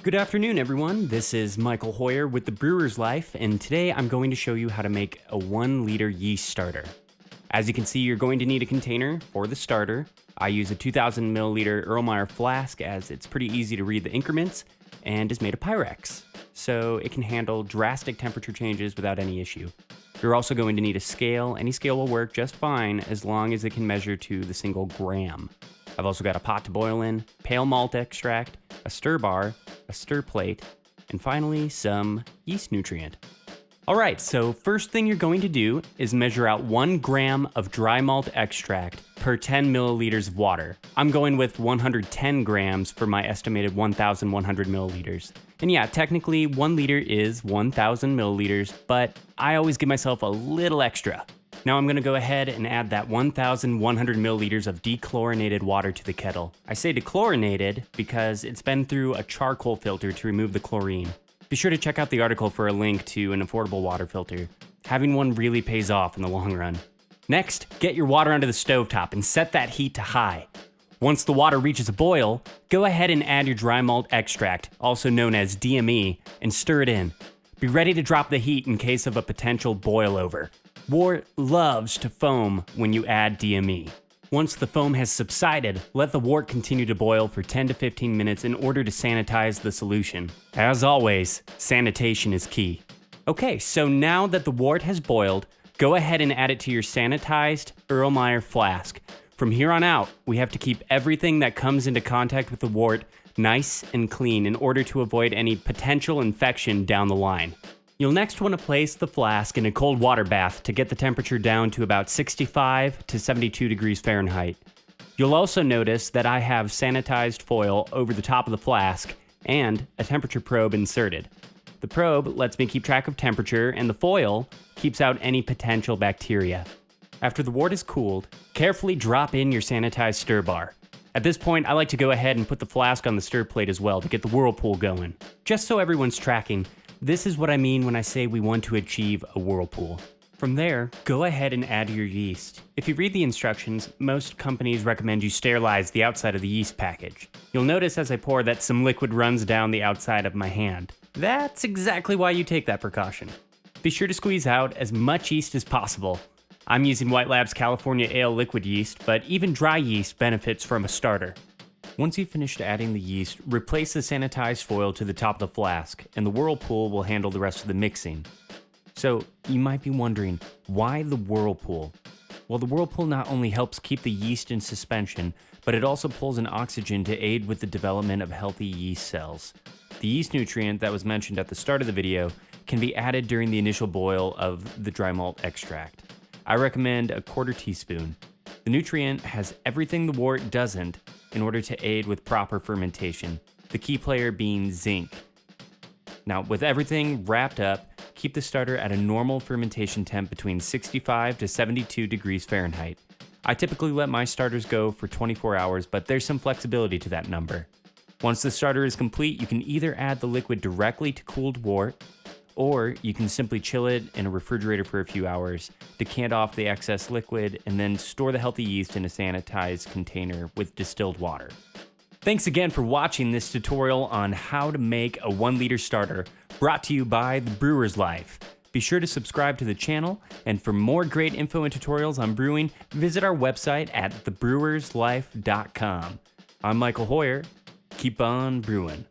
Good afternoon, everyone. This is Michael Hoyer with the Brewer's Life, and today I'm going to show you how to make a 1-liter yeast starter. As you can see, you're going to need a container for the starter. I use a 2,000 milliliter Erlenmeyer flask as it's pretty easy to read the increments and is made of Pyrex, so it can handle drastic temperature changes without any issue. You're also going to need a scale. Any scale will work just fine as long as it can measure to the single gram. I've also got a pot to boil in, pale malt extract, a stir bar, a stir plate, and finally some yeast nutrient. Alright, so first thing you're going to do is measure out 1 gram of dry malt extract per 10 milliliters of water. I'm going with 110 grams for my estimated 1,100 milliliters. And yeah, technically 1 liter is 1,000 milliliters, but I always give myself a little extra. Now I'm going to go ahead and add that 1,100 milliliters of dechlorinated water to the kettle. I say dechlorinated because it's been through a charcoal filter to remove the chlorine. Be sure to check out the article for a link to an affordable water filter. Having one really pays off in the long run. Next, get your water onto the stovetop and set that heat to high. Once the water reaches a boil, go ahead and add your dry malt extract, also known as DME, and stir it in. Be ready to drop the heat in case of a potential boil over. Wort loves to foam when you add DME. Once the foam has subsided, let the wort continue to boil for 10 to 15 minutes in order to sanitize the solution. As always, sanitation is key. Okay, so now that the wort has boiled, go ahead and add it to your sanitized Erlenmeyer flask. From here on out, we have to keep everything that comes into contact with the wort nice and clean in order to avoid any potential infection down the line. You'll next want to place the flask in a cold water bath to get the temperature down to about 65 to 72 degrees Fahrenheit. You'll also notice that I have sanitized foil over the top of the flask and a temperature probe inserted. The probe lets me keep track of temperature, and the foil keeps out any potential bacteria. After the wort is cooled, carefully drop in your sanitized stir bar. At this point, I like to go ahead and put the flask on the stir plate as well to get the whirlpool going. Just so everyone's tracking, this is what I mean when I say we want to achieve a whirlpool. From there, go ahead and add your yeast. If you read the instructions, most companies recommend you sterilize the outside of the yeast package. You'll notice as I pour that some liquid runs down the outside of my hand. That's exactly why you take that precaution. Be sure to squeeze out as much yeast as possible. I'm using White Lab's California Ale liquid yeast, but even dry yeast benefits from a starter. Once you've finished adding the yeast, replace the sanitized foil to the top of the flask, and the whirlpool will handle the rest of the mixing. So, you might be wondering, why the whirlpool? Well, the whirlpool not only helps keep the yeast in suspension, but it also pulls in oxygen to aid with the development of healthy yeast cells. The yeast nutrient that was mentioned at the start of the video can be added during the initial boil of the dry malt extract. I recommend a quarter teaspoon. The nutrient has everything the wort doesn't in order to aid with proper fermentation, the key player being zinc. Now, with everything wrapped up, keep the starter at a normal fermentation temp between 65 to 72 degrees Fahrenheit. I typically let my starters go for 24 hours, but there's some flexibility to that number. Once the starter is complete, you can either add the liquid directly to cooled wort, or you can simply chill it in a refrigerator for a few hours, decant off the excess liquid, and then store the healthy yeast in a sanitized container with distilled water. Thanks again for watching this tutorial on how to make a 1-liter starter, brought to you by The Brewer's Life. Be sure to subscribe to the channel, and for more great info and tutorials on brewing, visit our website at thebrewerslife.com. I'm Michael Hoyer. Keep on brewing.